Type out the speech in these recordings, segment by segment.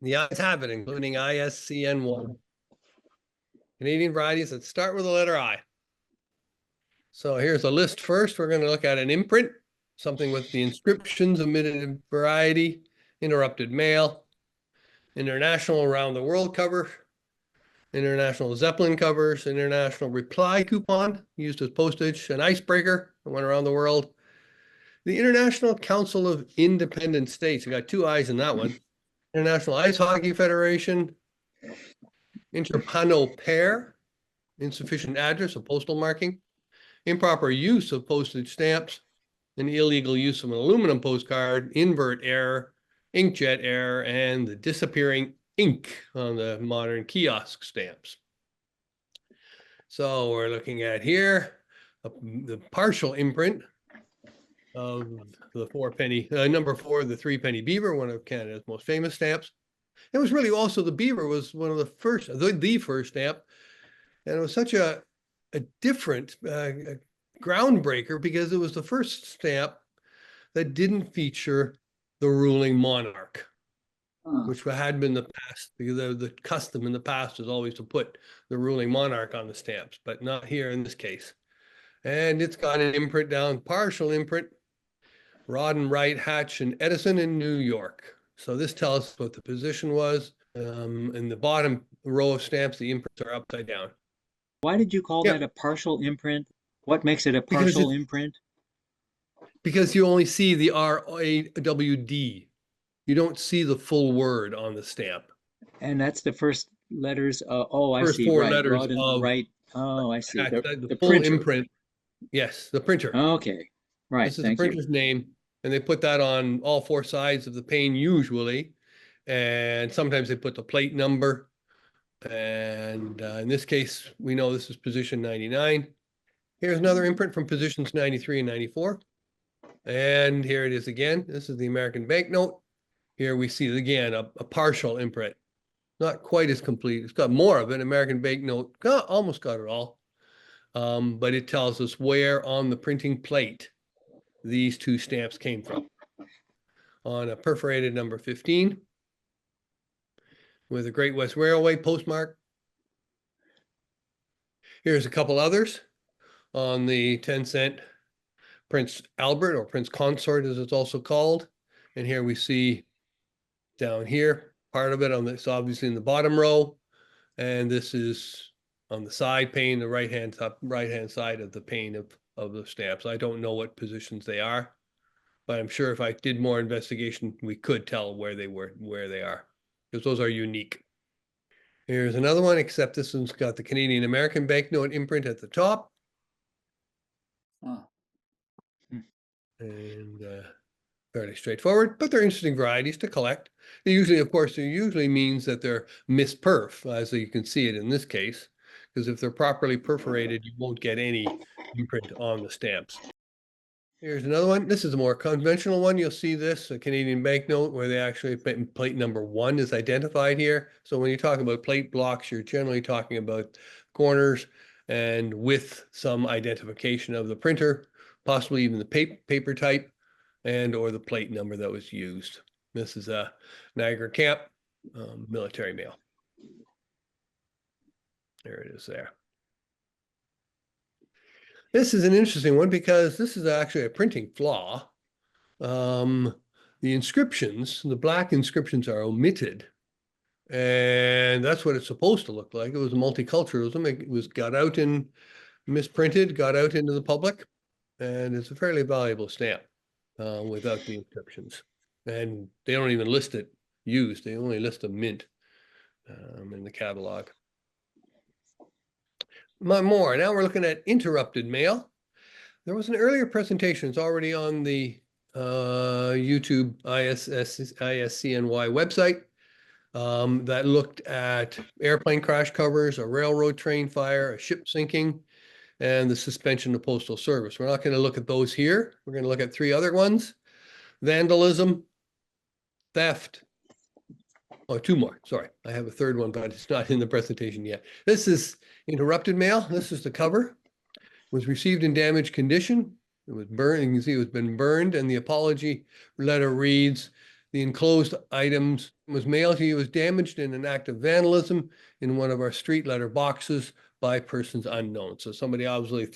The ayes have it, including ISCN1. Canadian varieties that start with the letter I. So here's a list first. We're going to look at an imprint, something with the inscriptions, omitted variety, interrupted mail, international around the world cover, international Zeppelin covers, international reply coupon used as postage, an icebreaker that went around the world, the International Council of Independent States. We got two I's in that one. International Ice Hockey Federation, interpano pair, insufficient address, a postal marking, improper use of postage stamps, an illegal use of an aluminum postcard, invert error, inkjet error, and the disappearing ink on the modern kiosk stamps. So we're looking at here the partial imprint of the 4-penny, number 4, the 3-penny beaver, one of Canada's most famous stamps. It was really also the beaver was one of the first, the first stamp, and it was such a different groundbreaker because it was the first stamp that didn't feature the ruling monarch, which had been the past, because the custom in the past was always to put the ruling monarch on the stamps, but not here in this case. And it's got an imprint down, partial imprint, Rodden, Wright, Hatch, and Edison in New York. So this tells us what the position was. In the bottom row of stamps, the imprints are upside down. Why did you call that a partial imprint? What makes it a partial imprint? Because you only see the RAWD. You don't see the full word on the stamp. And that's the first letters. Oh, I first see. 4 Right. letters Rodden, right. Oh, I see. The full printer. imprint. Yes, the printer. Okay. Right. This is the printer's name, and they put that on all 4 sides of the pane usually, and sometimes they put the plate number. And in this case, we know this is position 99. Here's another imprint from positions 93 and 94. And here it is again. This is the American banknote. Here we see again a partial imprint. Not quite as complete. It's got more of it. American banknote almost got it all. But it tells us where on the printing plate these 2 stamps came from. On a perforated number 15 with a Great West Railway postmark. Here's a couple others on the 10-cent Prince Albert, or Prince Consort as it's also called. And here we see down here, part of it on this, obviously in the bottom row. And this is on the side pane, the right-hand side of the pane of the stamps. I don't know what positions they are, but I'm sure if I did more investigation, we could tell where they are, because those are unique. Here's another one, except this one's got the Canadian American banknote imprint at the top. And fairly straightforward, but they're interesting varieties to collect. They usually, of course, it usually means that they're misperf, as you can see it in this case, because if they're properly perforated, you won't get any imprint on the stamps. Here's another one. This is a more conventional one. You'll see this, a Canadian banknote, where they actually, plate number 1 is identified here. So when you talk about plate blocks, you're generally talking about corners and with some identification of the printer, possibly even the paper type and or the plate number that was used. This is a Niagara Camp military mail. There it is there. This is an interesting one because this is actually a printing flaw. The inscriptions, the black inscriptions are omitted. And that's what it's supposed to look like. It was multiculturalism. It was got out and misprinted, got out into the public. And it's a fairly valuable stamp without the inscriptions. And they don't even list it used. They only list a mint in the catalog. More. Now we're looking at interrupted mail. There was an earlier presentation. It's already on the YouTube ISCNY website that looked at airplane crash covers, a railroad train fire, a ship sinking, and the suspension of postal service. We're not going to look at those here. We're going to look at 3 other ones: vandalism, theft. Oh, 2 more. Sorry, I have a 3rd one, but it's not in the presentation yet. This is interrupted mail. This is the cover. Was received in damaged condition. It was burned. You can see it was been burned, and the apology letter reads, "The enclosed items was mailed to you was damaged in an act of vandalism in one of our street letter boxes by persons unknown. So somebody obviously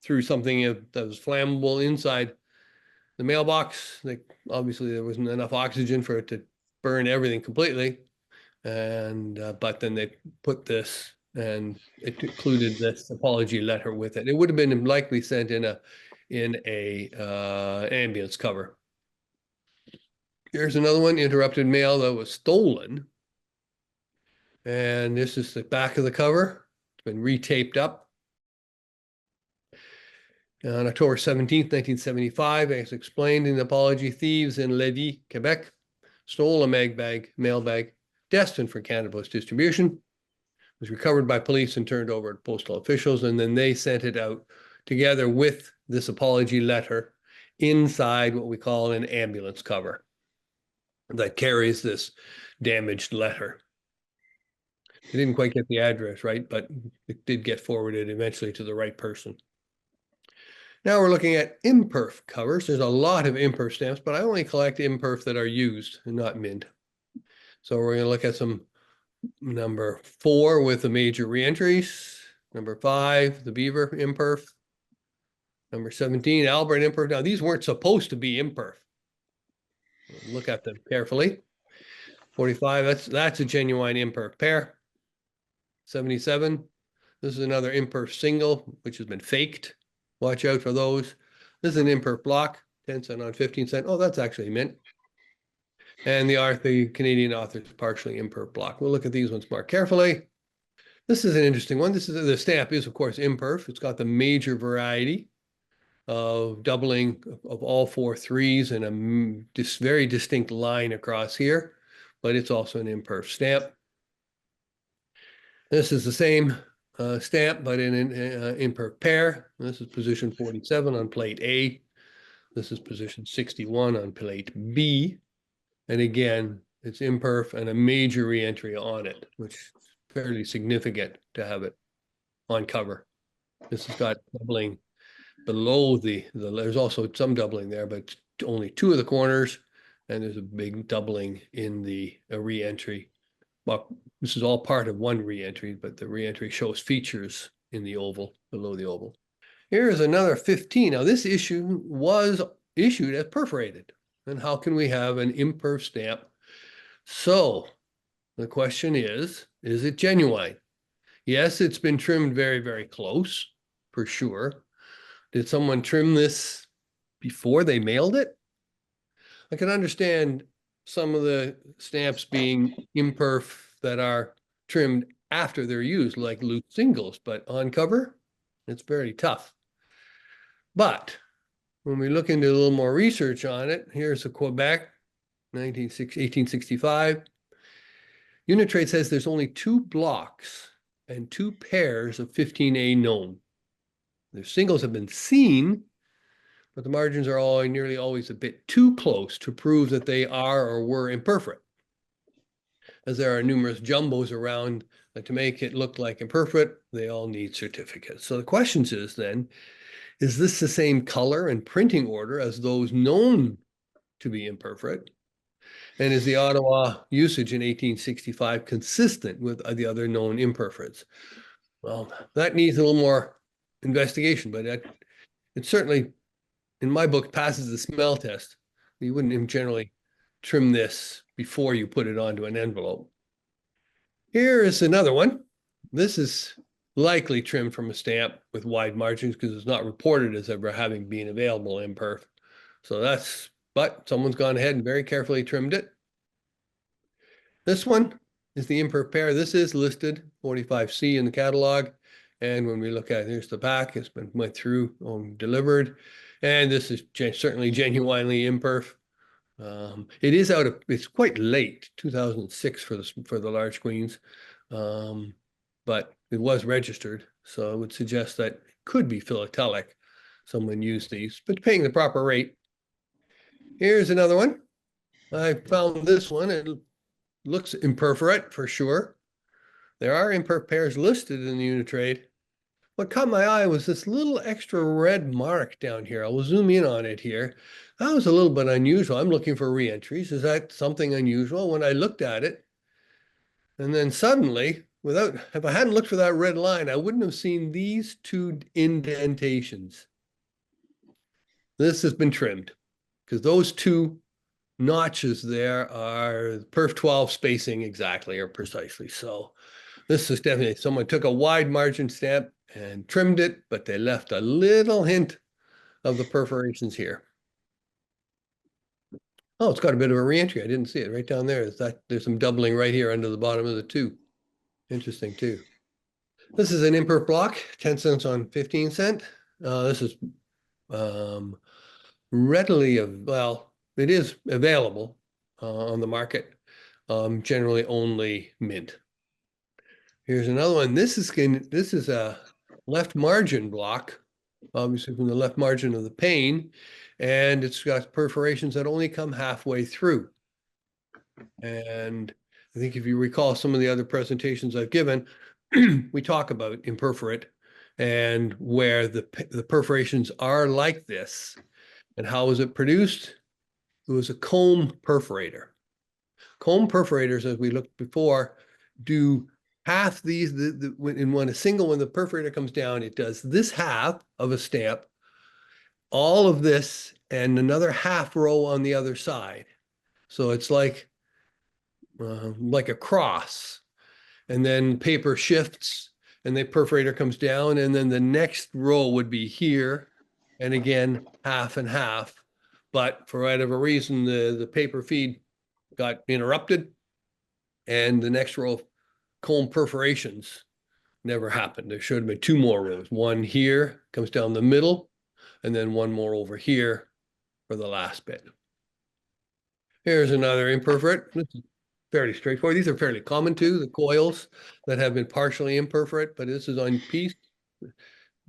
threw something that was flammable inside the mailbox. Obviously there wasn't enough oxygen for it to burn everything completely. And but then they put this, and it included this apology letter with it. It would have been likely sent in a ambulance cover. Here's another one, interrupted mail that was stolen. And this is the back of the cover. It's been retaped up. On October 17th, 1975, as explained in the apology, thieves in Lévis, Quebec, stole a mail bag destined for Canada Post distribution. It was recovered by police and turned over to postal officials, and then they sent it out together with this apology letter inside what we call an ambulance cover that carries this damaged letter. They didn't quite get the address right, but it did get forwarded eventually to the right person. Now we're looking at Imperf covers. There's a lot of Imperf stamps, but I only collect Imperf that are used and not mint. So we're going to look at some number 4 with the major reentries. Number 5, the Beaver Imperf. Number 17, Albert Imperf. Now these weren't supposed to be Imperf. Look at them carefully. 45, that's a genuine Imperf pair. 77, this is another Imperf single, which has been faked. Watch out for those. This is an Imperf block, 10 cent on 15 cent. Oh, that's actually mint. And the Canadian author's partially Imperf block. We'll look at these ones more carefully. This is an interesting one. The stamp is, of course, Imperf. It's got the major variety of doubling of all 4 threes and this very distinct line across here, but it's also an Imperf stamp. This is the same stamp, but in an Imperf pair. This is position 47 on plate A. This is position 61 on plate B. And again, it's Imperf and a major reentry on it, which is fairly significant to have it on cover. This has got doubling below there's also some doubling there, but only 2 of the corners, and there's a big doubling in the reentry. Well, this is all part of one reentry, but the reentry shows features in the oval, below the oval. Here's another 15. Now this issue was issued as perforated. And how can we have an Imperf stamp? So the question is it genuine? Yes, it's been trimmed very, very close, for sure. Did someone trim this before they mailed it? I can understand some of the stamps being Imperf that are trimmed after they're used, like loose singles, but on cover, it's very tough. But when we look into a little more research on it, here's a Quebec, 1865. Unitrade says there's only 2 blocks and 2 pairs of 15A known. Their singles have been seen, but the margins are nearly always a bit too close to prove that they are or were imperforate. As there are numerous jumbos around to make it look like imperforate, they all need certificates. So the question is then, is this the same color and printing order as those known to be imperforate? And is the Ottawa usage in 1865 consistent with the other known imperforates? Well, that needs a little more investigation, but it certainly, in my book, passes the smell test. You wouldn't generally trim this before you put it onto an envelope. Here is another one. This is likely trimmed from a stamp with wide margins because it's not reported as ever having been available Imperf. So but someone's gone ahead and very carefully trimmed it. This one is the Imperf pair. This is listed 45C in the catalog. And when we look at it, here's the back. It's been went through, delivered. And this is certainly genuinely Imperf. It's quite late, 2006 for the large queens. But it was registered, so I would suggest that it could be philatelic. Someone used these, but paying the proper rate. Here's another one. I found this one. It looks imperforate for sure. There are Imperf pairs listed in the Unitrade, what caught my eye was this little extra red mark down here. I will zoom in on it here. That was a little bit unusual. I'm looking for reentries. Is that something unusual? When I looked at it, and then suddenly, if I hadn't looked for that red line, I wouldn't have seen these two indentations. This has been trimmed because those two notches there are perf 12 spacing exactly or precisely. So this is definitely, someone took a wide margin stamp and trimmed it, but they left a little hint of the perforations here. Oh, it's got a bit of a reentry. I didn't see it right down there. There's some doubling right here under the bottom of the two. Interesting too. This is an imperf block, 10 cents on 15 cent. This is readily, well, it is available on the market, generally only mint. Here's another one. This is a left margin block, obviously from the left margin of the pane, and it's got perforations that only come halfway through. And I think if you recall some of the other presentations I've given, we talk about Imperforate and where the perforations are like this. And how was it produced? It was a comb perforator. Comb perforators, as we looked before, do half these, when a single, when the perforator comes down, it does this half of a stamp, all of this, and another half row on the other side. So it's like a cross. And then paper shifts and the perforator comes down, and then the next row would be here. And again, half and half. But for whatever reason, the paper feed got interrupted, and the next row of comb perforations never happened. There should have been two more rows. One here comes down the middle, and then one more over here for the last bit. Here's another imperforate. This is fairly straightforward. These are fairly common too, the coils that have been partially imperforate, but this is on piece, a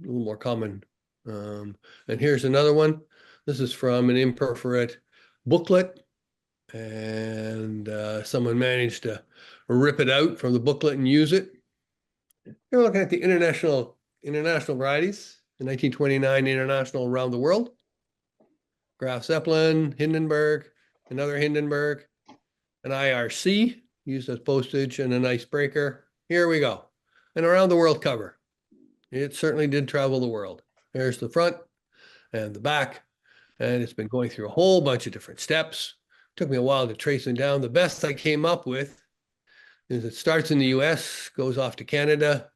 little more common. And here's another one. This is from an imperforate booklet, and someone managed to rip it out from the booklet and use it. You're looking at the international varieties, the 1929 international around the world. Graf Zeppelin, Hindenburg, another Hindenburg, an IRC used as postage, and an icebreaker. Here we go. An around the world cover. It certainly did travel the world. There's the front and the back, and it's been going through a whole bunch of different steps. Took me a while to trace them down. The best I came up with is it starts in the US, goes off to Canada.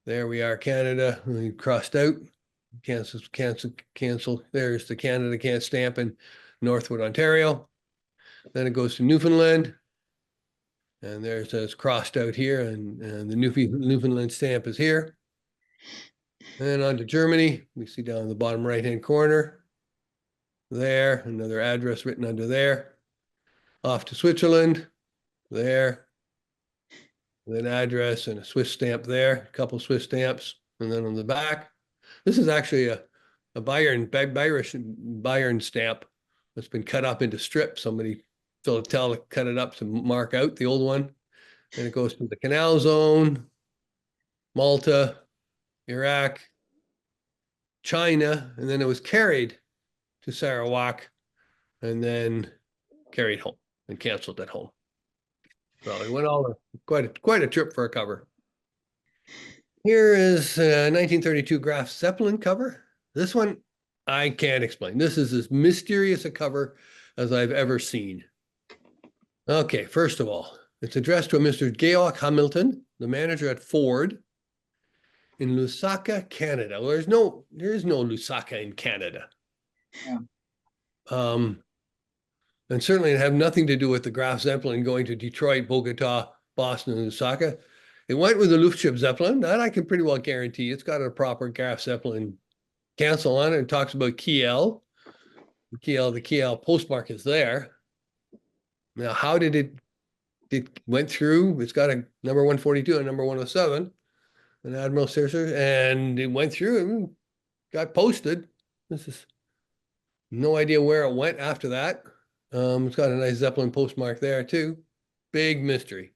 There we are, Canada. We crossed out. Cancel. There's the Canada can't stamp in Northwood, Ontario. Then it goes to Newfoundland. And there's it's crossed out here, and the Newfoundland stamp is here. And then on to Germany. We see down in the bottom right-hand corner. There, another address written under there. Off to Switzerland. There. Then address and a Swiss stamp there. A couple Swiss stamps. And then on the back. This is actually a Bayern stamp that's been cut up into strips. Somebody, Philatelic, cut it up to mark out the old one. And it goes to the Canal Zone, Malta, Iraq, China, and then it was carried to Sarawak and then carried home and canceled at home. So it went all quite a trip for a cover. Here is a 1932 Graf Zeppelin cover. This one I can't explain. This is as mysterious a cover as I've ever seen. Okay, first of all, it's addressed to a Mr. Georg Hamilton, the manager at Ford in Lusaka, Canada. Well, there is no Lusaka in Canada. Yeah. And certainly it had nothing to do with the Graf Zeppelin going to Detroit, Bogota, Boston, and Lusaka. It went with the Luftschiffe Zeppelin. That I can pretty well guarantee. It's got a proper Graf Zeppelin cancel on it. It talks about Kiel. The Kiel postmark is there. Now, how did it went through? It's got a number 142 and number 107, an Admiral Searcher, and it went through and got posted. This is no idea where it went after that. It's got a nice Zeppelin postmark there too. Big mystery.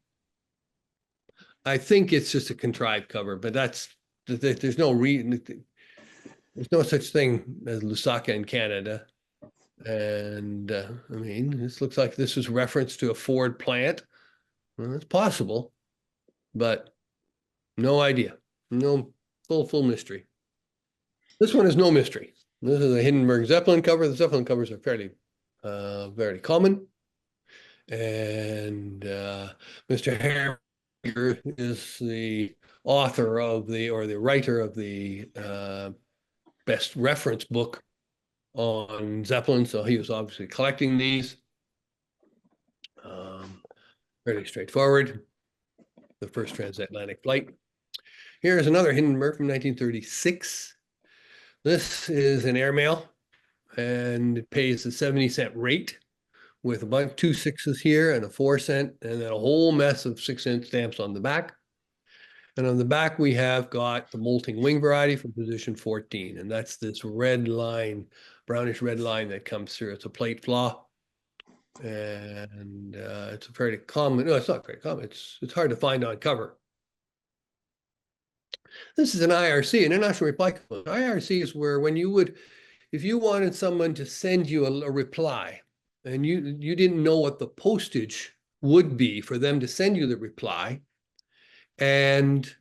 I think it's just a contrived cover, but that's there's no there's no such thing as Lusaka in Canada. And I mean, this looks like this is reference to a Ford plant. Well, it's possible, but no idea. No full mystery. This one is no mystery. This is a Hindenburg Zeppelin cover. The Zeppelin covers are fairly very common. And Mr. Harriger is the author of the writer of the best reference book on Zeppelin. So he was obviously collecting these. Fairly straightforward. The first transatlantic flight. Here's another Hindenburg from 1936. This is an airmail, and it pays a 70-cent rate with a bunch 2 6s here and a 4-cent, and then a whole mess of 6-cent stamps on the back. And on the back, we have got the molting wing variety from position 14, and that's this red line, brownish red line that comes through. It's a plate flaw. And it's a very common, no, it's not very common. It's hard to find on cover. This is an IRC, International Reply Code. IRC is where when you would, if you wanted someone to send you a reply and you didn't know what the postage would be for them to send you the reply, and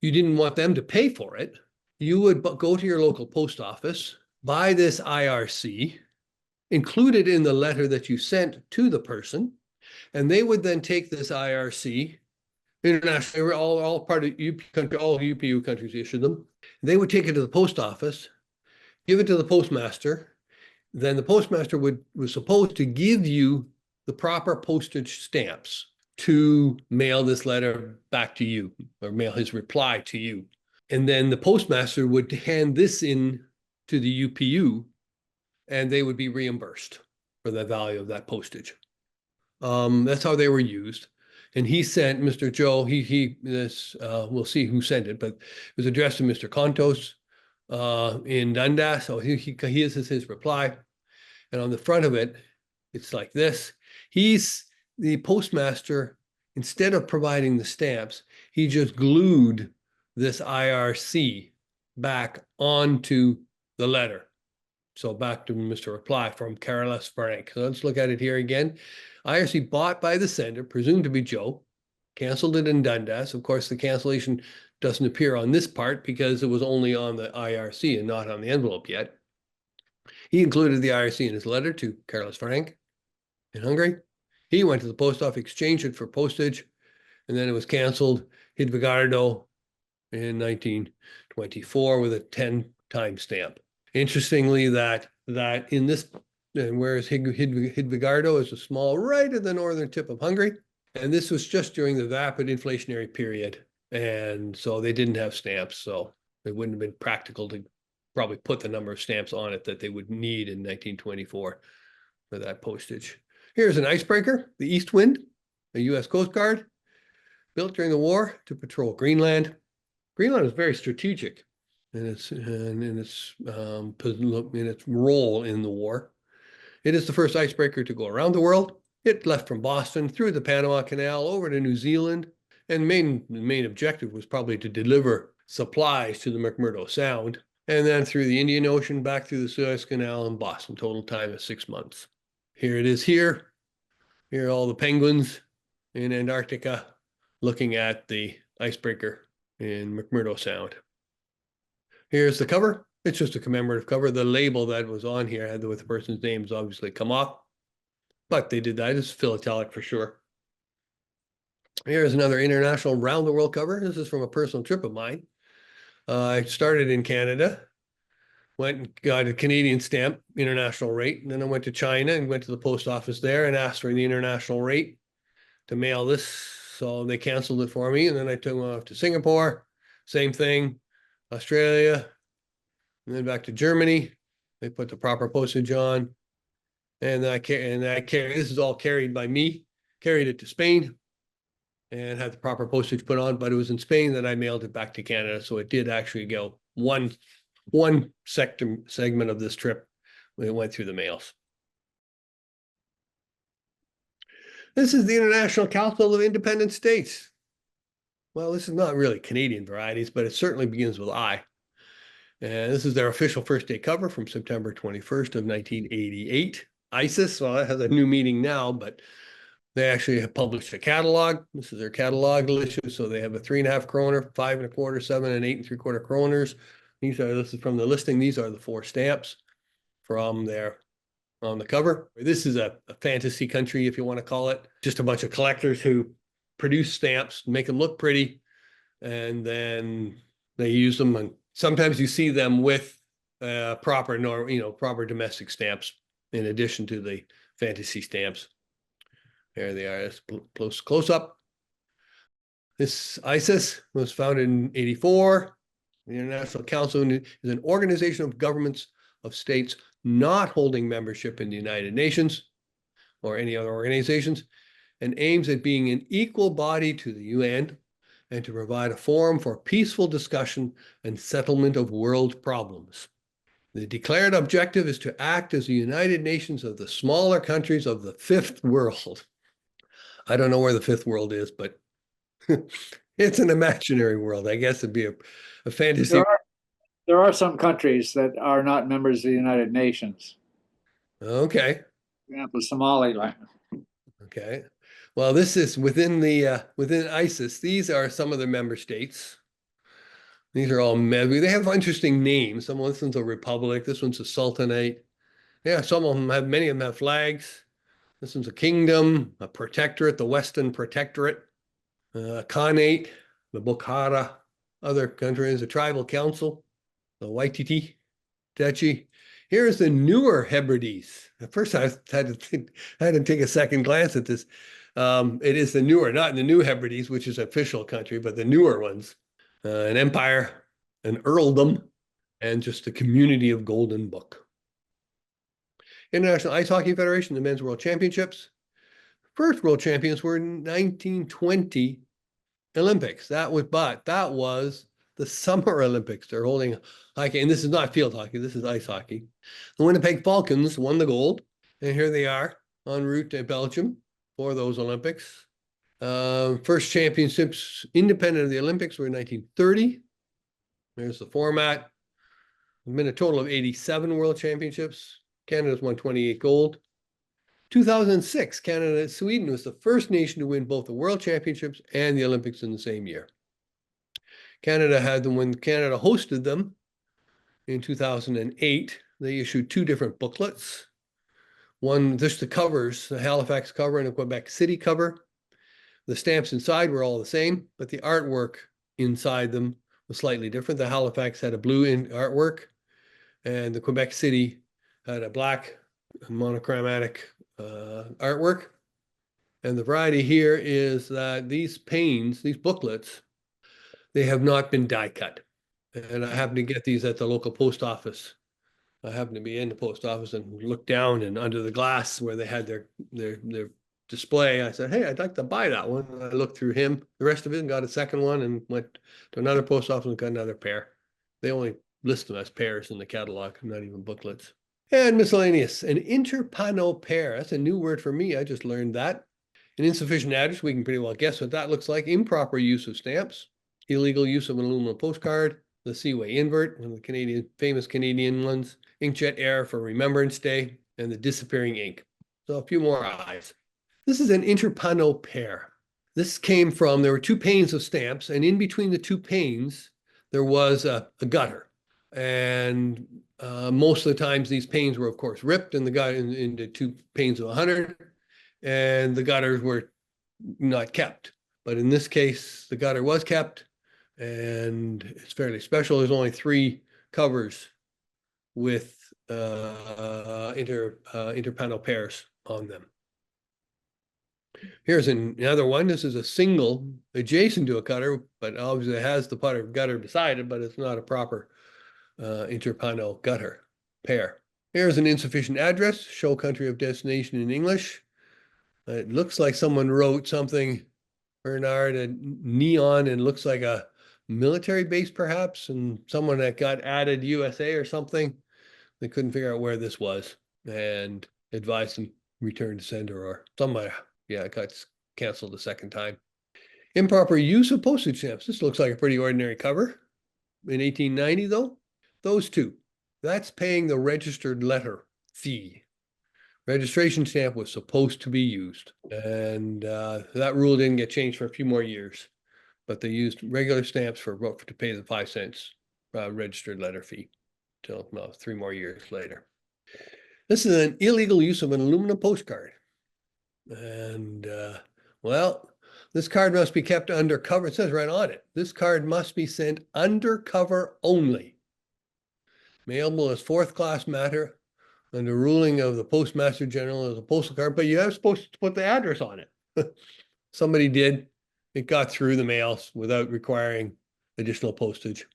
you didn't want them to pay for it, you would go to your local post office, buy this IRC, include it in the letter that you sent to the person, and they would then take this IRC, internationally, all part of UP country, all UPU countries issue them. They would take it to the post office, give it to the postmaster. Then the postmaster was supposed to give you the proper postage stamps to mail this letter back to you, or mail his reply to you. And then the postmaster would hand this in to the UPU, and they would be reimbursed for the value of that postage. That's how they were used. And he sent Mr. Joe, we'll see who sent it, but it was addressed to Mr. Contos in Dundas. So this is his reply. And on the front of it, it's like this. He's the postmaster, instead of providing the stamps, he just glued this IRC back onto the letter. So back to Mr. Reply from Carlos Frank. So let's look at it here again. IRC bought by the sender, presumed to be Joe, canceled it in Dundas. Of course, the cancellation doesn't appear on this part because it was only on the IRC and not on the envelope yet. He included the IRC in his letter to Carlos Frank in Hungary. He went to the post office, exchanged it for postage, and then it was canceled. Hidvigardo in 1924 with a 10 timestamp. Interestingly, that in this, whereas Hidvigardo is a small right at the northern tip of Hungary, and this was just during the rapid inflationary period, and so they didn't have stamps, so it wouldn't have been practical to probably put the number of stamps on it that they would need in 1924 for that postage. Here's an icebreaker, the East Wind, a U.S. Coast Guard, built during the war to patrol Greenland. Greenland is very strategic in its role in the war. It is the first icebreaker to go around the world. It left from Boston through the Panama Canal over to New Zealand, and the main objective was probably to deliver supplies to the McMurdo Sound, and then through the Indian Ocean back through the Suez Canal and Boston. Total time is 6 months. Here it is here. Here are all the penguins in Antarctica looking at the icebreaker in McMurdo Sound. Here's the cover. It's just a commemorative cover. The label that was on here had with the person's names obviously come off, but they did that. It's philatelic for sure. Here's another international round the world cover. This is from a personal trip of mine. I started in Canada, went and got a Canadian stamp, international rate, and then I went to China and went to the post office there and asked for the international rate to mail this. So they canceled it for me, and then I took them off to Singapore. Same thing, Australia, and then back to Germany. They put the proper postage on, and I carry. This is all carried by me. Carried it to Spain, and had the proper postage put on. But it was in Spain that I mailed it back to Canada, so it did actually go one segment of this trip when it went through the mails. This is the International Council of Independent States. well, this is not really Canadian varieties, but it certainly begins with I. And this is their official first day cover from September 21st of 1988. ISIS, well, that has a new meaning now, but they actually have published a catalog. This is their catalog issue. So they have a 3.5 kroner, 5 1/4, 7 and 8 3/4 kroners. This is from the listing. These are the 4 stamps from their on the cover. This is a fantasy country, if you want to call it. Just a bunch of collectors who produce stamps, make them look pretty, and then they use them. And sometimes you see them with proper domestic stamps in addition to the fantasy stamps. There they are. That's close up. This ISIS was founded in 84. The International Council is an organization of governments of states not holding membership in the United Nations or any other organizations, and aims at being an equal body to the UN and to provide a forum for peaceful discussion and settlement of world problems. The declared objective is to act as the United Nations of the smaller countries of the fifth world. I don't know where the fifth world is, but it's an imaginary world. I guess it'd be a fantasy. There are some countries that are not members of the United Nations. Okay. For example, Somaliland. Okay. Well, this is within ISIS. These are some of the member states. These are all they have interesting names. This one's a republic. This one's a sultanate. Yeah, many of them have flags. This one's a kingdom, a protectorate, the Western Protectorate, a Khanate, the Bukhara, other countries, a tribal council, the Waititi, Techi. Here's the newer Hebrides. At first, I had to take a second glance at this. It is the newer, not the New Hebrides, which is an official country, but the newer ones. An empire, an earldom, and just a community of Golden Book. International Ice Hockey Federation, the Men's World Championships. First world champions were in 1920 Olympics. That was the Summer Olympics. They're holding hockey, and this is not field hockey. This is ice hockey. The Winnipeg Falcons won the gold, and here they are en route to Belgium for those Olympics. First championships independent of the Olympics were in 1930. There's the format. There's been a total of 87 world championships. Canada's won 28 gold. 2006, Sweden was the first nation to win both the World Championships and the Olympics in the same year. Canada had them when Canada hosted them in 2008. They issued 2 different booklets. One, just the covers, the Halifax cover and the Quebec City cover. The stamps inside were all the same, but the artwork inside them was slightly different. The Halifax had a blue artwork, and the Quebec City had a black monochromatic artwork. And the variety here is that these booklets, they have not been die cut. And I happen to get these at the local post office. I happened to be in the post office and looked down, and under the glass where they had their display, I said, hey, I'd like to buy that one. And I looked through the rest of it, and got a second one, and went to another post office and got another pair. They only list them as pairs in the catalog, not even booklets. And miscellaneous, an interpano pair. That's a new word for me. I just learned that. An insufficient address, we can pretty well guess what that looks like. Improper use of stamps, illegal use of an aluminum postcard, the Seaway invert, one of the famous Canadian ones, inkjet error for Remembrance Day, and the disappearing ink. So a few more eyes. This is an interpano pair. This came from, there were 2 panes of stamps, and in between the 2 panes, there was a gutter. And most of the times these panes were, of course, ripped and into 2 panes of 100, and the gutters were not kept. But in this case, the gutter was kept, and it's fairly special. There's only 3 covers with interpano pairs on them. Here's another one. This is a single adjacent to a gutter, but obviously it has the gutter beside it, but it's not a proper interpano gutter pair. Here's an insufficient address, show country of destination in English. It looks like someone wrote something, Bernard, a neon, and looks like a military base perhaps, and someone that got added USA or something. They couldn't figure out where this was and advised them return to sender or somewhere. Yeah, it got canceled the second time. Improper use of postage stamps. This looks like a pretty ordinary cover. In 1890, though, those two, that's paying the registered letter fee. Registration stamp was supposed to be used, and that rule didn't get changed for a few more years, but they used regular stamps to pay the 5 cents registered letter fee till 3 more years later. This is an illegal use of an aluminum postcard, and well, this card must be kept undercover. It says right on it, this card must be sent undercover only. Mailable as fourth-class matter under ruling of the Postmaster General as a postal card, but you are supposed to put the address on it. Somebody did. It got through the mails without requiring additional postage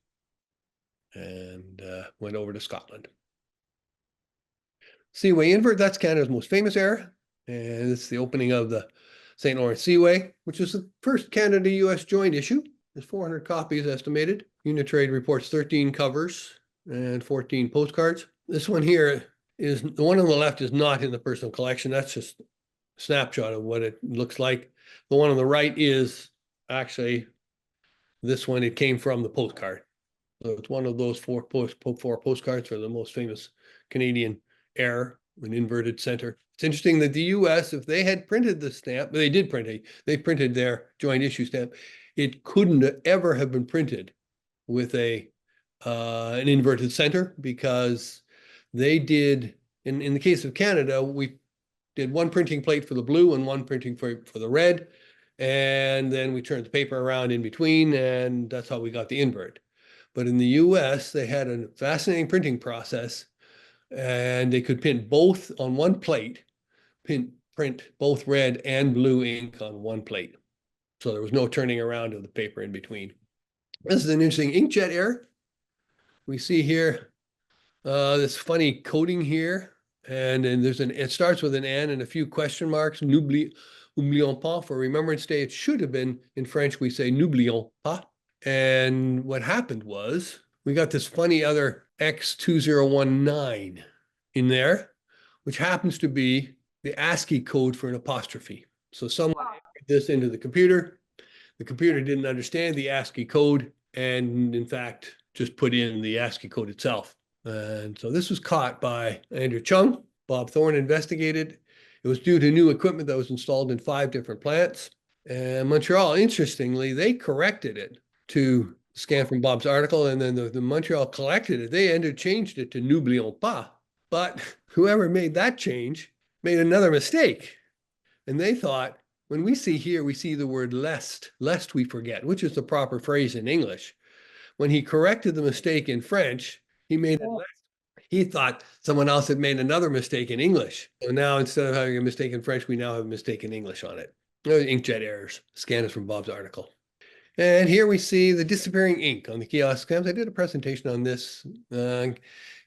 and went over to Scotland. Seaway invert, that's Canada's most famous error. And it's the opening of the St. Lawrence Seaway, which is the first Canada-US joint issue. There's 400 copies estimated. Unitrade reports 13 covers and 14 postcards. This one here is, the one on the left is not in the personal collection. That's just a snapshot of what it looks like. The one on the right is actually this one. It came from the postcard. So it's one of those four postcards for the most famous Canadian error, an inverted center. It's interesting that the US, if they had printed the stamp, they did print they printed their joint issue stamp. It couldn't ever have been printed with an inverted center, because they did, in the case of Canada, we did one printing plate for the blue and one printing for the red. And then we turned the paper around in between, and that's how we got the invert. But in the US, they had a fascinating printing process, and they could print both on one plate, print both red and blue ink on one plate. So there was no turning around of the paper in between. This is an interesting inkjet error. We see here this funny coding here, and then it starts with an N and a few question marks. N'oublions pas, for Remembrance Day. It should have been, in French, we say n'oublions pas. And what happened was we got this funny other X2019 in there, which happens to be the ASCII code for an apostrophe. So someone entered this into the computer. The computer didn't understand the ASCII code, and in fact, just put in the ASCII code itself. And so this was caught by Andrew Chung. Bob Thorne investigated. It was due to new equipment that was installed in 5 different plants. And Montreal, interestingly, they corrected it to scan from Bob's article, and then the Montreal collected it. They changed it to N'oublions pas. But whoever made that change made another mistake. And they thought, when we see here, we see the word lest we forget, which is the proper phrase in English. When he corrected the mistake in French, he made it lest. He thought someone else had made another mistake in English. So now, instead of having a mistake in French, we now have a mistake in English on it. Inkjet errors. Scan is from Bob's article. And here we see the disappearing ink on the kiosk stamps. I did a presentation on this.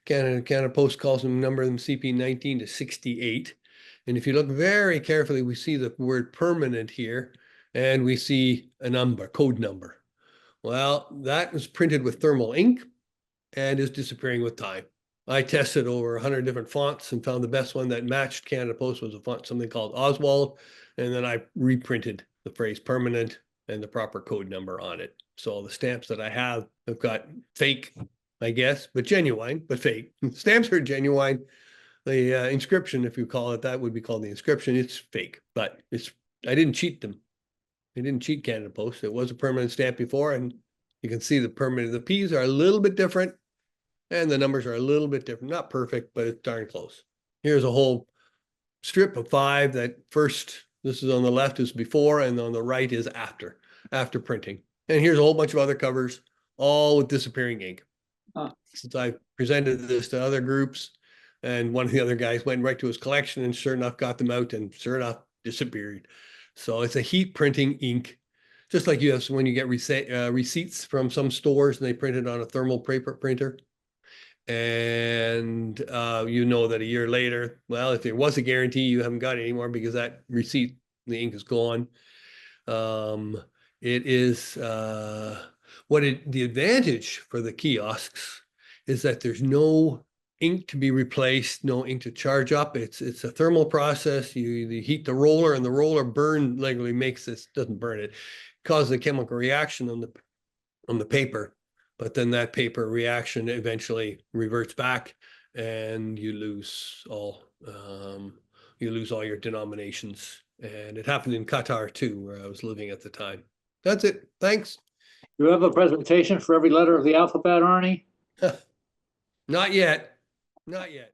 Canada Post calls them, number them CP 19 to 68. And if you look very carefully, we see the word permanent here, and we see a number, code number. Well, that was printed with thermal ink and is disappearing with time. I tested over 100 different fonts and found the best one that matched Canada Post was a font, something called Oswald. And then I reprinted the phrase permanent and the proper code number on it. So the stamps that I have got fake, I guess, but genuine, but fake. Stamps are genuine. The inscription, if you call it that, would be called the inscription. It's fake, but I didn't cheat them. I didn't cheat Canada Post. It was a permanent stamp before, and you can see the P's are a little bit different, and the numbers are a little bit different. Not perfect, but it's darn close. Here's a whole strip of 5 that first, this is on the left is before, and on the right is after printing. And here's a whole bunch of other covers, all with disappearing ink. Since I presented this to other groups, and one of the other guys went right to his collection and sure enough got them out, and sure enough disappeared. So it's a heat printing ink, just like you have when you get receipts from some stores and they print it on a thermal paper printer. And you know that a year later, well, if there was a guarantee, you haven't got it anymore because that receipt, the ink is gone. It is the advantage for the kiosks is that there's no ink to be replaced, no ink to charge up. It's a thermal process. You heat the roller, and the roller literally makes this, doesn't burn it, causes a chemical reaction on the paper, but then that paper reaction eventually reverts back, and you lose all your denominations. And it happened in Qatar too, where I was living at the time. That's it. Thanks. Do you have a presentation for every letter of the alphabet, Arnie? Not yet. Not yet.